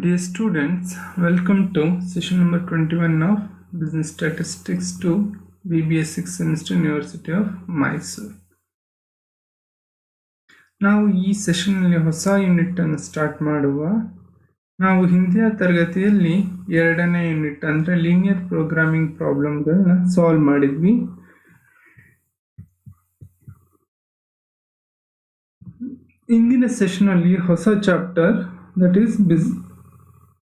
Dear students, welcome to session number 21 of Business Statistics 2 BBS 6th Semester University of Mysore. ನಾವು ಈ ಸೆಷನ್ನಲ್ಲಿ ಹೊಸ unit ಅನ್ನು start ಮಾಡುವ. ನಾವು ಹಿಂದಿನ ತರಗತಿಯಲ್ಲಿ ಎರಡನೇ ಯೂನಿಟ್ ಅಂದರೆ ಲೀನಿಯರ್ ಪ್ರೋಗ್ರಾಮಿಂಗ್ ಪ್ರಾಬ್ಲಮ್ಗಳನ್ನ ಸಾಲ್ವ್ ಮಾಡಿದ್ವಿ. ಇಂದಿನ ಸೆಷನಲ್ಲಿ ಹೊಸ chapter that is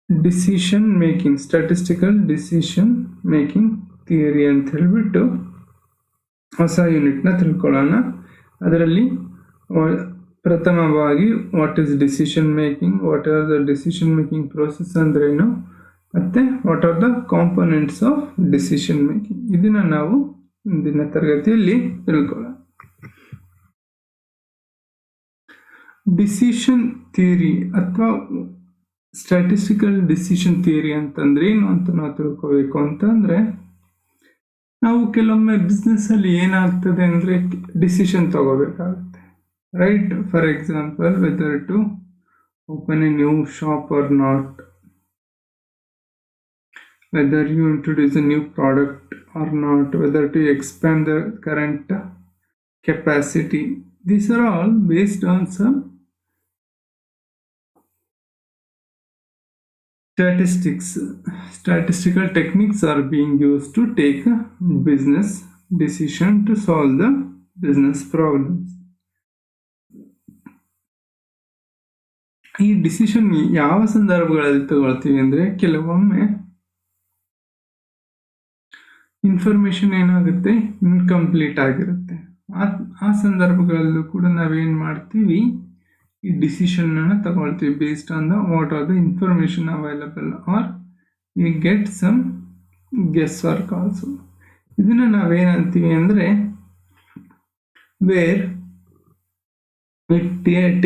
decision making, statistical decision making theory ಅಂತ ಹೇಳ್ಬಿಟ್ಟು ಹೊಸ ಯೂನಿಟ್ನ ತಿಳ್ಕೊಳ್ಳೋಣ. ಅದರಲ್ಲಿ ಪ್ರಥಮವಾಗಿ what is decision making, what are the decision making process ಅಂದ್ರೇನು, ಮತ್ತು what are the components of decision making, ಇದನ್ನು ನಾವು ಇಂದಿನ ತರಗತಿಯಲ್ಲಿ ತಿಳ್ಕೊಳ್ಳೋಣ. ಡಿಸಿಷನ್ ಥಿಯರಿ ಅಥವಾ ಸ್ಟ್ಯಾಟಿಸ್ಟಿಕಲ್ ಡಿಸಿಷನ್ ಥಿಯರಿ ಅಂತಂದ್ರೆ ಏನು ಅಂತ ನಾವು ತಿಳ್ಕೋಬೇಕು ಅಂತಂದ್ರೆ, ನಾವು ಕೆಲವೊಮ್ಮೆ ಬಿಸ್ನೆಸ್ಸಲ್ಲಿ ಏನಾಗ್ತದೆ ಅಂದರೆ ಡಿಸಿಷನ್ ತಗೋಬೇಕಾಗುತ್ತೆ, right? For example, whether to open a new shop or not, whether you introduce a new product or not, whether to expand the current capacity. These are all based on some statistical techniques are being used to take a business decision to solve the business problems. ಈ decision ಯಾವ ಸಂದರ್ಭಗಳಲ್ಲಿ ತಗೊಳ್ತೀವಿ ಅಂದರೆ, ಕೆಲವೊಮ್ಮೆ information ಏನಾಗುತ್ತೆ, incomplete ಆಗಿರುತ್ತೆ. ಆ ಸಂದರ್ಭಗಳಲ್ಲೂ ಕೂಡ ನಾವೇನು ಮಾಡ್ತೀವಿ, ಈ ಡಿಸಿಷನ್ನ ತಗೊಳ್ತೀವಿ based on the what are the information available, or we get some guess work also. ಇದನ್ನು ನಾವೇನಂತೀವಿ ಅಂದರೆ, where we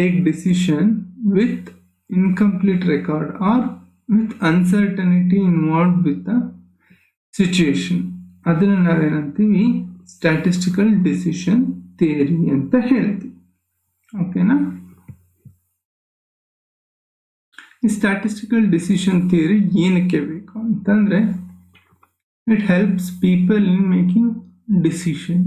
take decision with incomplete record or with uncertainty involved with the situation, ಅದನ್ನು ನಾವೇನಂತೀವಿ ಸ್ಟ್ಯಾಟಿಸ್ಟಿಕಲ್ ಡಿಸಿಷನ್ ಥಿಯರಿ ಅಂತ ಹೇಳ್ತೀವಿ. ಓಕೆನಾ? ಈ statistical decision theory ಏನಕ್ಕೆ ಬೇಕು ಅಂತಂದರೆ, it helps people in making decision.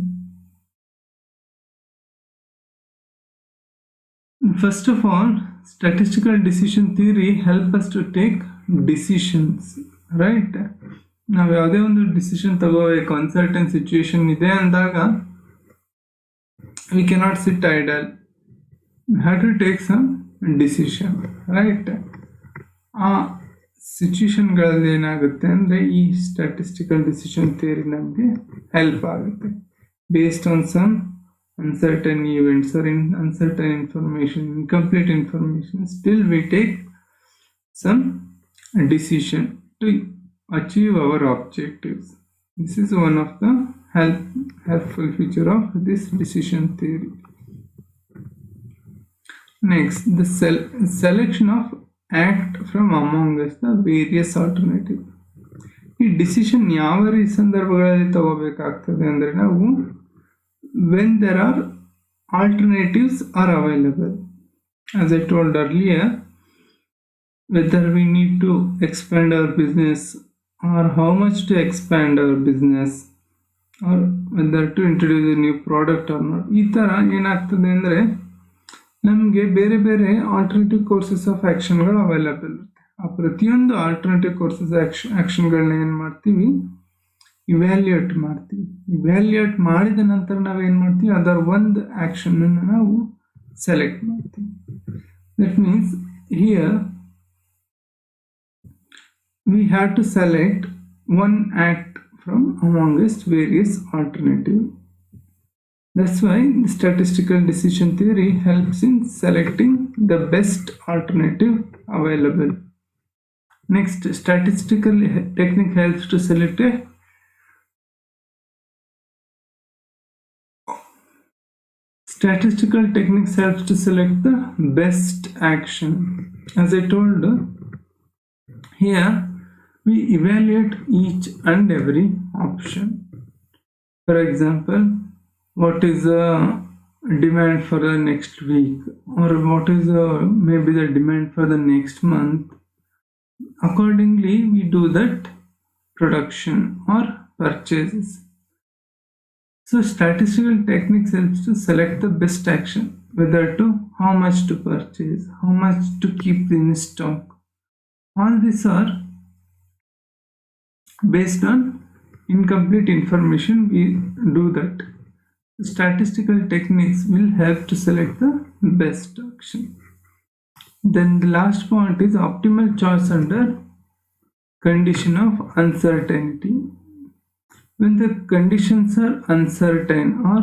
First of all, statistical decision theory help us to take decisions, right? ನಾವು ಯಾವುದೇ ಒಂದು ಡಿಸಿಷನ್ ತಗೋಬೇಕು, ಅನ್ಸರ್ಟನ್ ಸಿಚುಯೇಷನ್ ಇದೆ ಅಂದಾಗ we cannot sit idle, have to take some decision, right? ಆ ಸಿಚುಯೇಷನ್ಗಳಲ್ಲಿ ಏನಾಗುತ್ತೆ ಅಂದರೆ, ಈ ಸ್ಟ್ಯಾಟಿಸ್ಟಿಕಲ್ ಡಿಸಿಷನ್ ಥಿಯರಿ ನಮಗೆ ಹೆಲ್ಪ್ ಆಗುತ್ತೆ. Based on some uncertain events or uncertain information, incomplete information, still we take some decision to achieve our objectives. This is one of the helpful feature of this decision theory. Next, the selection of act from among us the various alternative. ಈ decision ಯಾವ ಸಂದರ್ಭಗಳಲ್ಲಿ ತಗೋಬೇಕಾಗ್ತದೆ ಅಂದರೆ, ನಾವು when there are alternatives are available. As I told earlier, whether we need to expand our business or how much to expand our business, or whether to introduce a new product or not, ಈ ಥರ ಏನಾಗ್ತದೆ ಅಂದರೆ, ನಮಗೆ ಬೇರೆ ಬೇರೆ alternative courses of ಆ್ಯಕ್ಷನ್ಗಳು available ಇರುತ್ತೆ. ಆ ಪ್ರತಿಯೊಂದು ಆಲ್ಟರ್ನೇಟಿವ್ ಕೋರ್ಸಸ್ ಆ್ಯಕ್ಷನ್ಗಳನ್ನ ಏನು ಮಾಡ್ತೀವಿ, ಇವ್ಯಾಲ್ಯೂಯೇಟ್ ಮಾಡ್ತೀವಿ. ಇವ್ಯಾಲ್ಯೂಯೇಟ್ ಮಾಡಿದ ನಂತರ ನಾವೇನು ಮಾಡ್ತೀವಿ, ಅದರ ಒಂದು ಆ್ಯಕ್ಷನನ್ನು ನಾವು ಸೆಲೆಕ್ಟ್ ಮಾಡ್ತೀವಿ. That means here we have to select one act from amongst various alternatives. That's why the statistical decision theory helps in selecting the best alternative available. Next, statistical technique helps to select a statistical techniques helps to select the best action. As I told here, we evaluate each and every option. For example, what is the demand for the next week, or what is maybe the demand for the next month, accordingly we do that production or purchases. So statistical techniques helps to select the best action, whether to how much to purchase, how much to keep in stock. All these are based on incomplete information. We do that. Statistical techniques will help to select the best action. Then the last point is optimal choice under condition of uncertainty. When the conditions are uncertain or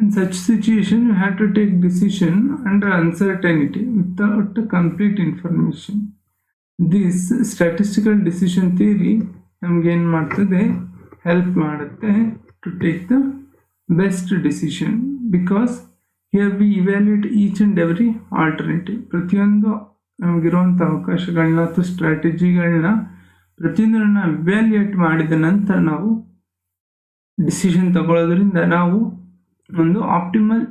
in such situation you have to take decision under uncertainty without complete information. This statistical decision theory ನಮ್ಗೆ ಏನು ಮಾಡ್ತದೆ, help ಮಾಡುತ್ತೆ to take the best decision, because here we evaluate each and every alternative. ಪ್ರತಿಯೊಂದು ನಮಗಿರುವಂಥ ಅವಕಾಶಗಳನ್ನ ಅಥವಾ ಸ್ಟ್ರಾಟಜಿಗಳನ್ನ ಪ್ರತಿಯೊಂದನ್ನು evaluate ಮಾಡಿದ ನಂತರ ನಾವು ಡಿಸಿಷನ್ ತಗೊಳ್ಳೋದ್ರಿಂದ ನಾವು ಒಂದು ಆಪ್ಟಿಮಲ್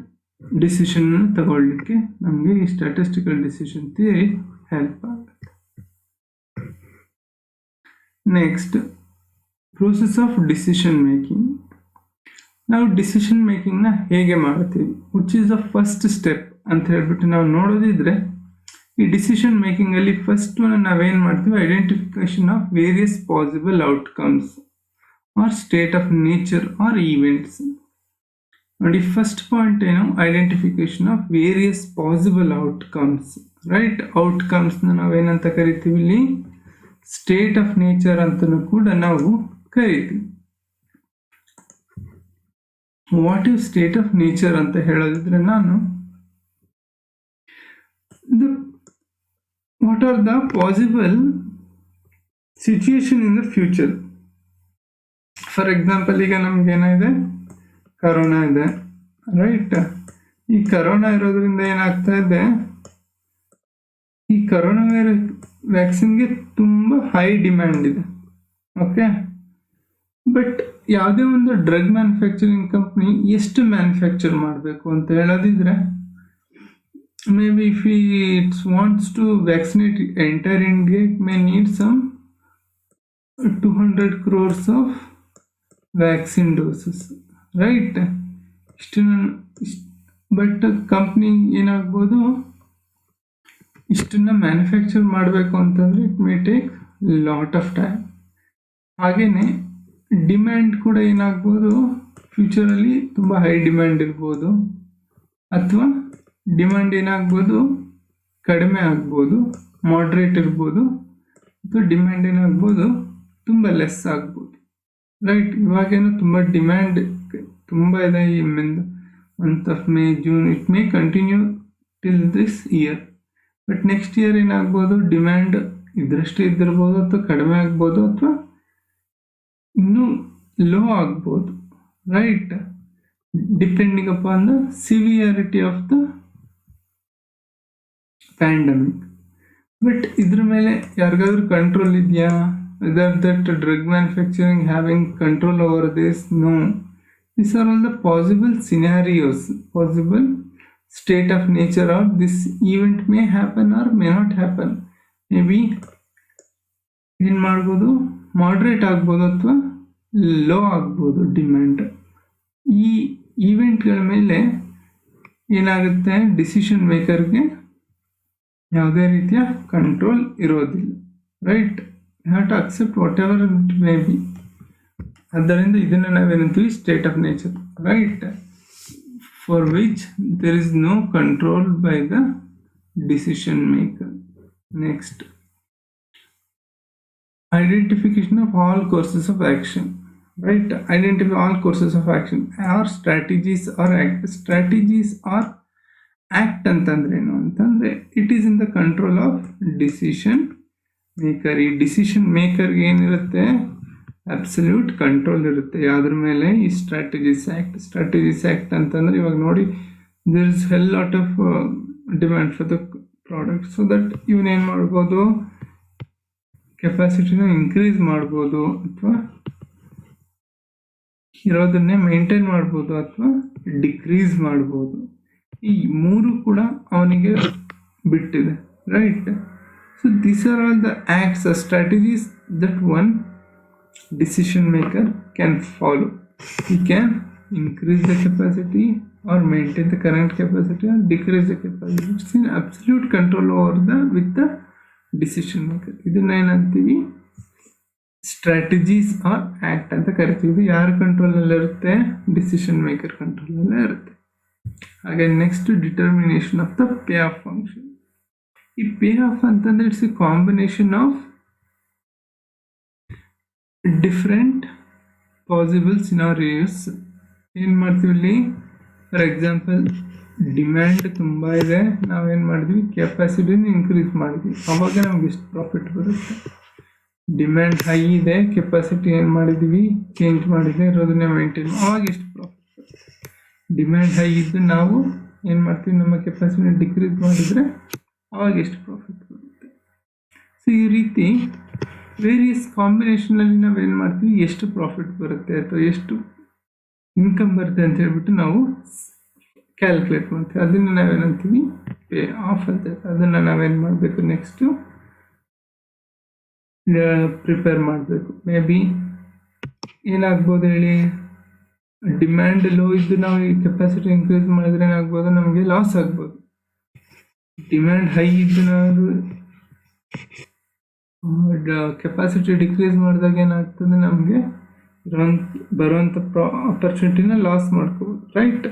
ಡಿಸಿಷನ್ ತಗೊಳ್ಳಿಕ್ಕೆ ನಮಗೆ ಈ ಸ್ಟ್ಯಾಟಿಸ್ಟಿಕಲ್ ಡಿಸಿಷನ್ ಥಿಯರಿ ಹೆಲ್ಪ್ ಆಗುತ್ತೆ. Next, process of decision making. ನಾವು ಡಿಸಿಷನ್ ಮೇಕಿಂಗ್ನ ಹೇಗೆ ಮಾಡ್ತೀವಿ, which is the first step ಅಂತ ಹೇಳ್ಬಿಟ್ಟು ನಾವು ನೋಡೋದಿದ್ರೆ, ಈ ಡಿಸಿಷನ್ ಮೇಕಿಂಗಲ್ಲಿ ಫಸ್ಟ್ ನಾವೇನು ಮಾಡ್ತೀವಿ, identification of various possible outcomes or state of nature or events. ನೋಡಿ, ಫಸ್ಟ್ ಪಾಯಿಂಟ್ ಏನು, identification of various possible outcomes. Right, ಔಟ್ಕಮ್ಸ್ನ ನಾವೇನಂತ ಕರಿತೀವಿ, ಇಲ್ಲಿ ಸ್ಟೇಟ್ ಆಫ್ ನೇಚರ್ ಅಂತಲೂ ಕೂಡ ನಾವು ಕರಿತೀವಿ. What is state of nature ಅಂತ ಹೇಳೋದಿದ್ರೆ, ನಾನು what are the possible situation in the future. For example, ಈಗ ನಮ್ಗೇನಿದೆ, ಕರೋನಾ ಇದೆ. ರೈಟ್, ಈ ಕರೋನಾ ಇರೋದ್ರಿಂದ ಏನಾಗ್ತಾ ಇದೆ, ಈ ಕರೋನಾ ವ್ಯಾಕ್ಸಿನ್ಗೆ ತುಂಬ ಹೈ ಡಿಮ್ಯಾಂಡ್ ಇದೆ. ಓಕೆ, ಬಟ್ ಯಾವುದೇ ಒಂದು ಡ್ರಗ್ ಮ್ಯಾನುಫ್ಯಾಕ್ಚರಿಂಗ್ ಕಂಪ್ನಿ ಎಷ್ಟು ಮ್ಯಾನುಫ್ಯಾಕ್ಚರ್ ಮಾಡಬೇಕು ಅಂತ ಹೇಳೋದಿದ್ರೆ, maybe if it's wants to vaccinate entire India, it may need some 200 crores of vaccine doses. Right, but company ಏನಾಗ್ಬೋದು, ಇಷ್ಟನ್ನ ಮ್ಯಾನುಫ್ಯಾಕ್ಚರ್ ಮಾಡಬೇಕು ಅಂತಂದರೆ it may take lot of time. ಹಾಗೆಯೇ demand ಕೂಡ ಏನಾಗ್ಬೋದು, ಫ್ಯೂಚರಲ್ಲಿ ತುಂಬ ಹೈ ಡಿಮ್ಯಾಂಡ್ ಇರ್ಬೋದು, ಅಥವಾ ಡಿಮ್ಯಾಂಡ್ ಏನಾಗ್ಬೋದು, ಕಡಿಮೆ ಆಗ್ಬೋದು, ಮಾಡ್ರೇಟ್ ಇರ್ಬೋದು, ಅಥವಾ ಡಿಮ್ಯಾಂಡ್ ಏನಾಗ್ಬೋದು, ತುಂಬ ಲೆಸ್ ಆಗ್ಬೋದು. ರೈಟ್, ಇವಾಗೇನೋ ತುಂಬ ಡಿಮ್ಯಾಂಡ್ ತುಂಬ ಇದೆ. ಈ month of May, June, it may continue till this year. But next year ಏನಾಗ್ಬೋದು, ಡಿಮ್ಯಾಂಡ್ ಇದರಷ್ಟೇ ಇದ್ದಿರ್ಬೋದು, ಅಥವಾ ಕಡಿಮೆ ಆಗ್ಬೋದು, ಅಥವಾ ಇನ್ನೂ ಲೋ ಆಗ್ಬೋದು. Right, depending upon the severity of the pandemic. But ಇದ್ರ ಮೇಲೆ ಯಾರಿಗಾದ್ರೂ ಕಂಟ್ರೋಲ್ ಇದೆಯಾ? Whether that drug manufacturing having control over this? No. These are all the possible scenarios, possible state of nature, or this event may happen or may not happen. Maybe ಏನು ಮಾಡ್ಬೋದು, moderate ಆಗ್ಬೋದು ಅಥವಾ low ಆಗ್ಬೋದು demand. ಈ ಈವೆಂಟ್ಗಳ ಮೇಲೆ ಏನಾಗುತ್ತೆ, decision ಮೇಕರ್ಗೆ ಯಾವುದೇ ರೀತಿಯ ಕಂಟ್ರೋಲ್ ಇರೋದಿಲ್ಲ. Right, you have to accept whatever it may be. ಆದ್ದರಿಂದ ಇದನ್ನು ನಾವೇನಂತೀವಿ, state of nature. Right, for which there is no control by the decision maker. Next, identification of all courses of action. Right, identify all courses of action. Or strategies or act. Strategies or act ಅಂತಂದ್ರೆ ಏನು ಅಂತಂದ್ರೆ, it is in the control of decision maker. ಈ decision ಮೇಕರ್ಗೆ ಏನಿರುತ್ತೆ, absolute control ಇರುತ್ತೆ ಯಾವುದ್ರ ಮೇಲೆ, ಈ strategies act. Strategies act ಅಂತಂದರೆ, ಇವಾಗ ನೋಡಿ, there is hell lot of demand for the product, so that ಇವನೇನು ಮಾಡ್ಬೋದು, ಕೆಪಾಸಿಟಿನ ಇನ್ಕ್ರೀಸ್ ಮಾಡ್ಬೋದು, ಅಥವಾ ಇರೋದನ್ನೇ ಮೇಂಟೈನ್ ಮಾಡ್ಬೋದು, ಅಥವಾ ಡಿಕ್ರೀಸ್ ಮಾಡ್ಬೋದು. ಈ ಮೂರು ಕೂಡ ಅವನಿಗೆ ಬಿಟ್ಟಿದೆ. Right, So these are all the acts or strategies that one decision maker can follow. He can increase the capacity or maintain the current capacity or decrease the capacity. It's in absolute control over with the decision maker. ಇದನ್ನ ಏನಂತೀವಿ strategies R act ಅಂತ ಕರಿತೀವಿ. ಯಾರ ಕಂಟ್ರೋಲಲ್ಲಿ ಇರುತ್ತೆ? Decision maker ಕಂಟ್ರೋಲಲ್ಲೇ ಇರುತ್ತೆ. ಹಾಗೆ next determination of the pay of function. ಈ pay of ಅಂತಂದ್ರೆ it's A combination of different possible scenarios. ಏನು ಮಾಡ್ತೀವಿ ಇಲ್ಲಿ? ಫಾರ್ ಎಕ್ಸಾಂಪಲ್, ಡಿಮ್ಯಾಂಡ್ ತುಂಬ ಇದೆ, ನಾವೇನು ಮಾಡಿದ್ವಿ? ಕೆಪಾಸಿಟಿನ ಇನ್ಕ್ರೀಸ್ ಮಾಡಿದ್ವಿ, ಅವಾಗ ನಮ್ಗೆ ಎಷ್ಟು ಪ್ರಾಫಿಟ್ ಬರುತ್ತೆ? ಡಿಮ್ಯಾಂಡ್ ಹೈ ಇದೆ, ಕೆಪಾಸಿಟಿ ಏನು ಮಾಡಿದ್ವಿ? ಚೇಂಜ್ ಮಾಡಿದೆ, ಇರೋದನ್ನೇ ಮೇಂಟೈನ್, ಅವಾಗ ಎಷ್ಟು ಪ್ರಾಫಿಟ್ ಬರುತ್ತೆ? ಡಿಮ್ಯಾಂಡ್ ಹೈ ಇದ್ದು ನಾವು ಏನು ಮಾಡ್ತೀವಿ? ನಮ್ಮ ಕೆಪಾಸಿಟಿನ ಡಿಕ್ರೀಸ್ ಮಾಡಿದರೆ ಅವಾಗ ಎಷ್ಟು ಪ್ರಾಫಿಟ್ ಬರುತ್ತೆ? ಸೊ ಈ ರೀತಿ ವೇರಿಯಸ್ ಕಾಂಬಿನೇಷನಲ್ಲಿ ನಾವೇನು ಮಾಡ್ತೀವಿ? ಎಷ್ಟು ಪ್ರಾಫಿಟ್ ಬರುತ್ತೆ ಅಥವಾ ಎಷ್ಟು ಇನ್ಕಮ್ ಬರುತ್ತೆ ಅಂತ ಹೇಳ್ಬಿಟ್ಟು ನಾವು ಕ್ಯಾಲ್ಕುಲೇಟ್ ಮಾಡ್ತೀವಿ. ಅದನ್ನು ನಾವೇನಂತೀವಿ? ಪೇ ಆಫ್ ಅಂತ. ಅದನ್ನು ನಾವೇನು ಮಾಡಬೇಕು? ನೆಕ್ಸ್ಟು ಪ್ರಿಪೇರ್ ಮಾಡಬೇಕು. ಮೇ ಬಿ ಏನಾಗ್ಬೋದು ಹೇಳಿ? ಡಿಮ್ಯಾಂಡ್ ಲೋ ಇದ್ದು ನಾವು ಈ ಕೆಪಾಸಿಟಿ ಇನ್ಕ್ರೀಸ್ ಮಾಡಿದ್ರೆ ಏನಾಗ್ಬೋದು? ನಮಗೆ ಲಾಸ್ ಆಗ್ಬೋದು. ಡಿಮ್ಯಾಂಡ್ ಹೈ ಇದ್ದು ನಾವು ಕೆಪಾಸಿಟಿ ಡಿಕ್ರೀಸ್ ಮಾಡಿದಾಗ ಏನಾಗ್ತದೆ? ನಮಗೆ ಬರುವಂಥ ಆಪರ್ಚುನಿಟಿನ ಲಾಸ್ ಮಾಡ್ಕೋಬೋದು, ರೈಟ್?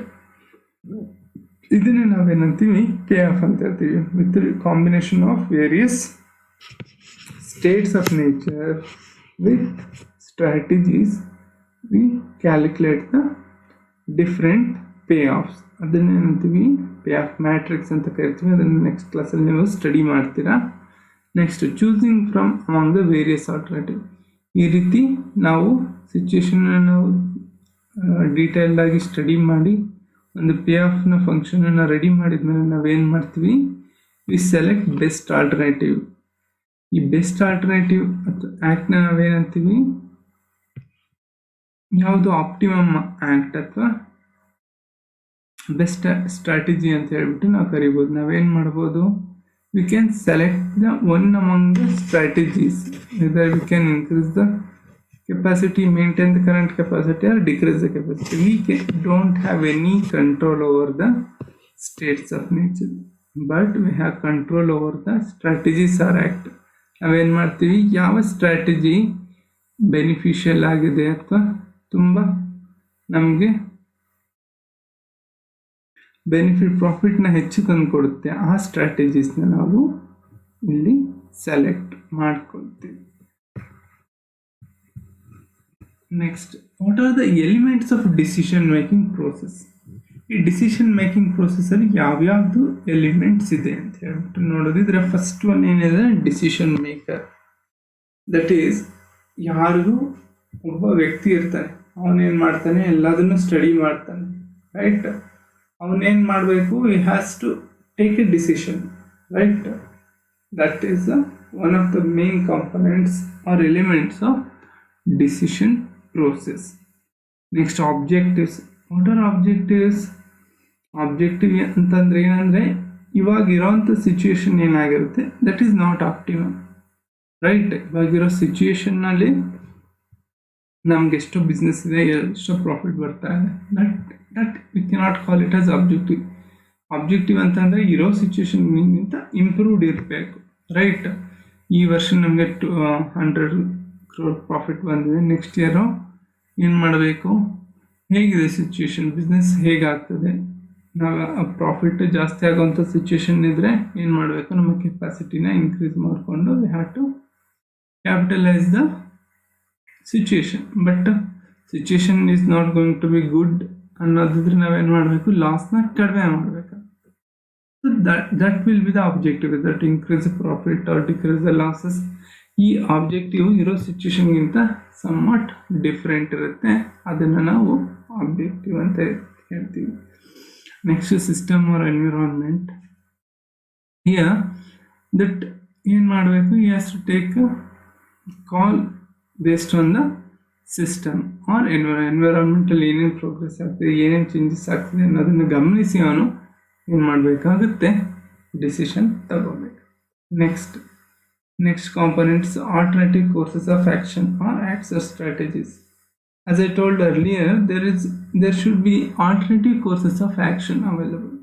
ಇದನ್ನೇ ನಾವೇನಂತೀವಿ? ಪೇ ಆಫ್ ಅಂತ ಹೇಳ್ತೀವಿ. With combination of various states of nature with strategies we calculate the different payoffs. ಅದನ್ನ ಏನಂತೀವಿ? ಪೇ ಆಫ್ ಮ್ಯಾಟ್ರಿಕ್ಸ್ ಅಂತ ಕರಿತೀವಿ. ಅದನ್ನು ನೆಕ್ಸ್ಟ್ ಕ್ಲಾಸಲ್ಲಿ ನೀವು ಸ್ಟಡಿ ಮಾಡ್ತೀರಾ. Next, choosing from among the various alternative. ಈ ರೀತಿ ನಾವು ಸಿಚುವೇಶನ್ನ ನಾವು ಡೀಟೇಲ್ಡ್ ಆಗಿ ಸ್ಟಡಿ ಮಾಡಿ ಒಂದು ಪೇ ಆಫ್ನ ಫಂಕ್ಷನನ್ನು ರೆಡಿ ಮಾಡಿದ್ಮೇಲೆ ನಾವೇನು ಮಾಡ್ತೀವಿ? V select best alternative. ಈ ಬೆಸ್ಟ್ ಆಲ್ಟರ್ನೇಟಿವ್ ಅಥವಾ ಆ್ಯಕ್ಟ್ನ ನಾವೇನಂತೀವಿ? ಯಾವುದು ಆಪ್ಟಿಮಮ್ ಆ್ಯಕ್ಟ್ ಅಥವಾ ಬೆಸ್ಟ್ ಸ್ಟ್ರಾಟಜಿ ಅಂತ ಹೇಳ್ಬಿಟ್ಟು ನಾವು ಕರಿಬೋದು. ನಾವೇನು ಮಾಡ್ಬೋದು? We can select the one among the strategies. Whether we can increase the capacity, maintain the current capacity or decrease the capacity. We don't have any control over the states of nature, but we have control over the strategies or act. ನಾವೇನು ಮಾಡ್ತೀವಿ? ಯಾವ strategy beneficial ಆಗಿದೆ ಅಥವಾ ತುಂಬ ನಮಗೆ benefit ಪ್ರಾಫಿಟ್ನ ಹೆಚ್ಚು ತಂದು ಕೊಡುತ್ತೆ, ಆ ಸ್ಟ್ರಾಟಜೀಸ್ನ ನಾವು ಇಲ್ಲಿ ಸೆಲೆಕ್ಟ್ ಮಾಡ್ಕೊಳ್ತೀವಿ. Next, what are the elements of decision making process? ಈ ಡಿಸಿಷನ್ ಮೇಕಿಂಗ್ ಪ್ರೋಸೆಸ್ಸಲ್ಲಿ ಯಾವ್ಯಾವುದು ಎಲಿಮೆಂಟ್ಸ್ ಇದೆ ಅಂತ ಹೇಳ್ಬಿಟ್ಟು ನೋಡೋದಿದ್ರೆ, ಫಸ್ಟ್ ಒನ್ ಏನಿದೆ? Decision maker. ದಟ್ ಈಸ್, ಯಾರಿಗೂ ಒಬ್ಬ ವ್ಯಕ್ತಿ ಇರ್ತಾನೆ, ಅವನೇನು ಮಾಡ್ತಾನೆ? ಎಲ್ಲದನ್ನು ಸ್ಟಡಿ ಮಾಡ್ತಾನೆ, ರೈಟ್? ಅವನೇನು ಮಾಡಬೇಕು? He has to take a decision, right? That is one of the main components or elements of decision process. Next, objectives. What are objectives? Objective ಅಂತಂದ್ರೆ ಏನಂದ್ರೆ, ಇವಾಗ ಇರೋಂಥ ಸಿಚುವೇಶನ್ ಏನಾಗಿರುತ್ತೆ, that is not optimum, right? ಇವಾಗಿರೋ ಸಿಚುವೇಶನ್ನಲ್ಲಿ ನಮ್ಗೆ ಎಷ್ಟು business ಇದೆ, ಎಷ್ಟು ಪ್ರಾಫಿಟ್ ಬರ್ತಾ ಇದೆ, that we cannot call it as objective. Objective ಅಂತಂದರೆ ಇರೋ ಸಿಚುವೇಶನ್ಗಿಂತ ಇಂಪ್ರೂವ್ಡ್ ಇರಬೇಕು, ರೈಟ್? ಈ ವರ್ಷ ನಮಗೆ 100 crore ಪ್ರಾಫಿಟ್ ಬಂದಿದೆ, ನೆಕ್ಸ್ಟ್ ಇಯರು ಏನು ಮಾಡಬೇಕು? ಹೇಗಿದೆ ಸಿಚುವೇಶನ್, ಬಿಸ್ನೆಸ್ ಹೇಗಾಗ್ತದೆ? ನಾವು ಪ್ರಾಫಿಟ್ ಜಾಸ್ತಿ ಆಗೋವಂಥ ಸಿಚುವೇಶನ್ ಇದ್ದರೆ ಏನು ಮಾಡಬೇಕು? ನಮ್ಮ ಕೆಪಾಸಿಟಿನ ಇನ್ಕ್ರೀಸ್ ಮಾಡಿಕೊಂಡು we have to capitalise the situation. But situation is not going to be good ಅನ್ನೋದಿದ್ರೆ ನಾವೇನು ಮಾಡಬೇಕು? ಲಾಸ್ನ ಕಡಿಮೆ ಮಾಡಬೇಕು. So that will be the objective, that increase profit or decrease the losses. ಈ ಆಬ್ಜೆಕ್ಟಿವ್ ಇರೋ ಸಿಚುವೇಶನ್ಗಿಂತ ಸಮ್ವಾಟ್ ಡಿಫ್ರೆಂಟ್ ಇರುತ್ತೆ, ಅದನ್ನು ನಾವು ಆಬ್ಜೆಕ್ಟಿವ್ ಅಂತ ಹೇಳ್ತೀವಿ. Next, system or environment. Here that ಏನು ಮಾಡಬೇಕು? You has to take call based on the system or ಎನ್ವಿರಾನ್ಮೆಂಟಲ್ಲಿ ಏನೇನು ಪ್ರೋಗ್ರೆಸ್ ಆಗ್ತದೆ, ಏನೇನು ಚೇಂಜಸ್ ಆಗ್ತದೆ ಅನ್ನೋದನ್ನು ಗಮನಿಸಿ ಅವನು ಏನು ಮಾಡಬೇಕಾಗುತ್ತೆ? ಡಿಸಿಷನ್ ತಗೋಬೇಕು. Next, Next components, alternative courses of action or acts or strategies. As I told earlier, there should be alternative courses of action available.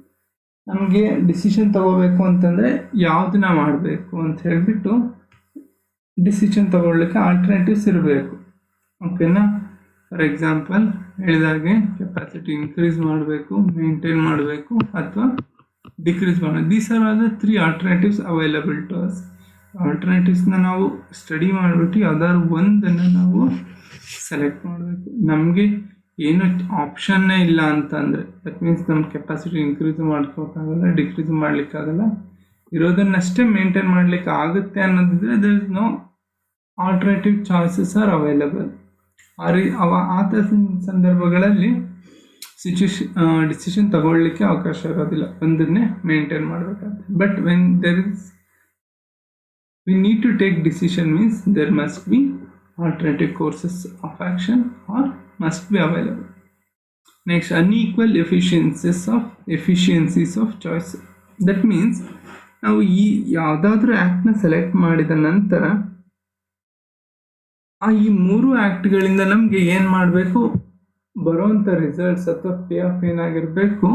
ನಮಗೆ ಡಿಸಿಷನ್ ತಗೋಬೇಕು ಅಂತಂದರೆ ಯಾವುದನ್ನ ಮಾಡಬೇಕು ಅಂತ ಹೇಳಿಬಿಟ್ಟು ಡಿಸಿಷನ್ ತಗೊಳ್ಳಿಕ್ಕೆ ಆಲ್ಟರ್ನೇಟಿವ್ಸ್ ಇರಬೇಕು. ಓಕೆನಾ? ಫಾರ್ ಎಕ್ಸಾಂಪಲ್ ಹೇಳಿದಾಗೆ ಕೆಪಾಸಿಟಿ ಇನ್ಕ್ರೀಸ್ ಮಾಡಬೇಕು, ಮೇಂಟೈನ್ ಮಾಡಬೇಕು ಅಥವಾ ಡಿಕ್ರೀಸ್ ಮಾಡಬೇಕು. These are all the 3 alternatives available to us. ಆಲ್ಟರ್ನೇಟಿವ್ಸ್ನ ನಾವು ಸ್ಟಡಿ ಮಾಡಿಬಿಟ್ಟು ಯಾವ್ದಾದ್ರು ಒಂದನ್ನು ನಾವು ಸೆಲೆಕ್ಟ್ ಮಾಡಬೇಕು. ನಮಗೆ ಏನು ಆಪ್ಷನ್ನೇ ಇಲ್ಲ ಅಂತಂದರೆ ದಟ್ ಮೀನ್ಸ್ ನಮ್ಮ ಕೆಪಾಸಿಟಿ ಇನ್ಕ್ರೀಸ್ ಮಾಡ್ಕೋಕ್ಕಾಗಲ್ಲ, ಡಿಕ್ರೀಸ್ ಮಾಡಲಿಕ್ಕಾಗಲ್ಲ, ಇರೋದನ್ನಷ್ಟೇ ಮೇಂಟೈನ್ ಮಾಡಲಿಕ್ಕೆ ಆಗುತ್ತೆ ಅನ್ನೋದಿದ್ರೆ there is no alternative choices are available. ಆ ಸಂದರ್ಭಗಳಲ್ಲಿ ಡಿಸಿಷನ್ ತಗೊಳ್ಳಿಕ್ಕೆ ಅವಕಾಶ ಇರೋದಿಲ್ಲ, ಒಂದನ್ನೇ ಮೇಂಟೈನ್ ಮಾಡಬೇಕಾಗುತ್ತೆ. But when we need to take decision means there must be alternative courses of action or must be available. Next, unequal efficiencies of choice. That means ನಾವು ಯಾವುದಾದ್ರೂ ಆ್ಯಕ್ಟ್ನ select ಮಾಡಿದ ನಂತರ ಈ 3 ಆ್ಯಕ್ಟ್ಗಳಿಂದ ನಮಗೆ ಏನು ಮಾಡಬೇಕು, ಬರೋವಂಥ ರಿಸಲ್ಟ್ಸ್ ಅಥವಾ ಪೇ ಆಫ್ ಏನಾಗಿರಬೇಕು,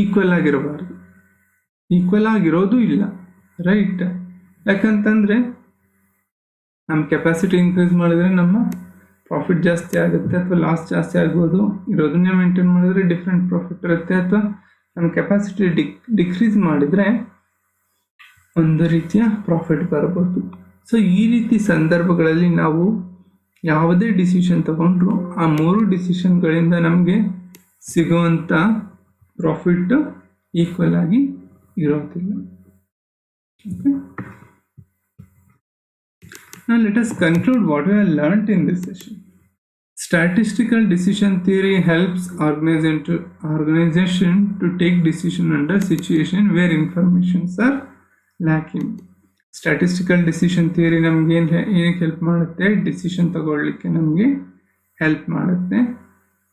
ಈಕ್ವಲ್ ಆಗಿರಬಾರ್ದು. ಈಕ್ವಲ್ ಆಗಿರೋದು ಇಲ್ಲ, ರೈಟ್? ಯಾಕಂತಂದರೆ ನಮ್ಮ ಕೆಪಾಸಿಟಿ ಇನ್ಕ್ರೀಸ್ ಮಾಡಿದ್ರೆ ನಮ್ಮ ಪ್ರಾಫಿಟ್ ಜಾಸ್ತಿ ಆಗುತ್ತೆ ಅಥವಾ ಲಾಸ್ ಜಾಸ್ತಿ ಆಗ್ಬೋದು. ಇರೋದನ್ನೇ ಮೇಂಟೈನ್ ಮಾಡಿದ್ರೆ ಡಿಫ್ರೆಂಟ್ ಪ್ರಾಫಿಟ್ ಇರುತ್ತೆ. ಅಥವಾ ನಮ್ಮ ಕೆಪಾಸಿಟಿ ಡಿಕ್ರೀಸ್ ಮಾಡಿದರೆ ಒಂದು ರೀತಿಯ ಪ್ರಾಫಿಟ್ ಬರ್ಬೋದು. ಸೊ ಈ ರೀತಿ ಸಂದರ್ಭಗಳಲ್ಲಿ ನಾವು ಯಾವುದೇ ಡಿಸಿಷನ್ ತಗೊಂಡ್ರು ಆ 3 ಡಿಸಿಷನ್ಗಳಿಂದ ನಮಗೆ ಸಿಗುವಂಥ ಪ್ರಾಫಿಟ್ ಈಕ್ವಲ್ ಆಗಿ ಇರೋದಿಲ್ಲ. Okay, now let us conclude what we have learnt in this session. Statistical decision theory helps organization to take decision under situation where informations are lacking. Statistical decision theory ನಮಗೆ ಏನಕ್ಕೆ help ಮಾಡುತ್ತೆ? Decision ತಗೊಳ್ಳಿಕ್ಕೆ ನಮಗೆ help ಮಾಡುತ್ತೆ.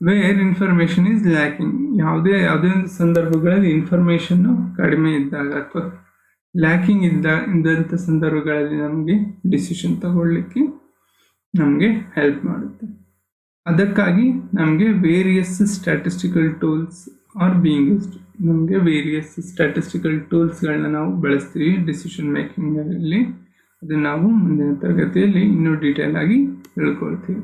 Wear information is lacking, ಯಾವುದೇ ಒಂದು ಸಂದರ್ಭಗಳಲ್ಲಿ information ಕಡಿಮೆ ಇದ್ದಾಗ ಅಥವಾ ಲ್ಯಾಕಿಂಗ್ ಇದ್ದಂಥ ಸಂದರ್ಭಗಳಲ್ಲಿ ನಮಗೆ ಡಿಸಿಷನ್ ತಗೊಳ್ಳಿಕ್ಕೆ ನಮಗೆ ಹೆಲ್ಪ್ ಮಾಡುತ್ತೆ. ಅದಕ್ಕಾಗಿ ನಮಗೆ various statistical tools are being used. ನಮಗೆ ವೇರಿಯಸ್ ಸ್ಟ್ಯಾಟಿಸ್ಟಿಕಲ್ ಟೂಲ್ಸ್ಗಳನ್ನ ನಾವು ಬಳಸ್ತೀವಿ ಡಿಸಿಷನ್ ಮೇಕಿಂಗಲ್ಲಿ. ಅದನ್ನು ನಾವು ಮುಂದಿನ ತರಗತಿಯಲ್ಲಿ ಇನ್ನೂ ಡೀಟೇಲ್ ಆಗಿ ತಿಳ್ಕೊಳ್ತೀವಿ.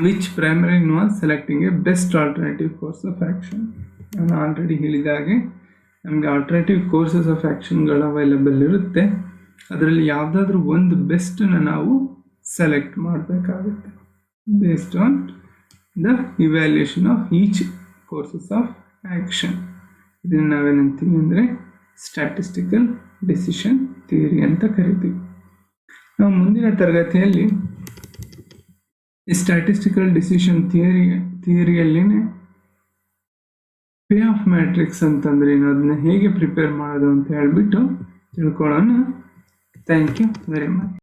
Which primary involve selecting a best alternative course of action. ನಾನು ಆಲ್ರೆಡಿ ಹೇಳಿದಾಗೆ ನಮಗೆ ಆಲ್ಟರ್ನೇಟಿವ್ ಕೋರ್ಸಸ್ ಆಫ್ ಆ್ಯಕ್ಷನ್ಗಳು ಅವೈಲಬಲ್ ಇರುತ್ತೆ. ಅದರಲ್ಲಿ ಯಾವುದಾದ್ರೂ ಒಂದು ಬೆಸ್ಟನ್ನು ನಾವು ಸೆಲೆಕ್ಟ್ ಮಾಡಬೇಕಾಗುತ್ತೆ based on the evaluation of each courses of action. ಇದನ್ನು ನಾವೇನಂತೀವಿ ಅಂದರೆ ಸ್ಟ್ಯಾಟಿಸ್ಟಿಕಲ್ ಡಿಸಿಷನ್ ಥಿಯರಿ ಅಂತ ಕರಿತೀವಿ. ನಾವು ಮುಂದಿನ ತರಗತಿಯಲ್ಲಿ ಈ ಸ್ಟ್ಯಾಟಿಸ್ಟಿಕಲ್ ಡಿಸಿಷನ್ ಥಿಯರಿಯಲ್ಲಿನೇ ಪೇ ಆಫ್ ಮ್ಯಾಟ್ರಿಕ್ಸ್ ಅಂತಂದರೆ ಏನು, ಅದನ್ನ ಹೇಗೆ ಪ್ರಿಪೇರ್ ಮಾಡೋದು ಅಂತ ಹೇಳಿಬಿಟ್ಟು ತಿಳ್ಕೊಳ್ಳೋಣ. Thank you very much.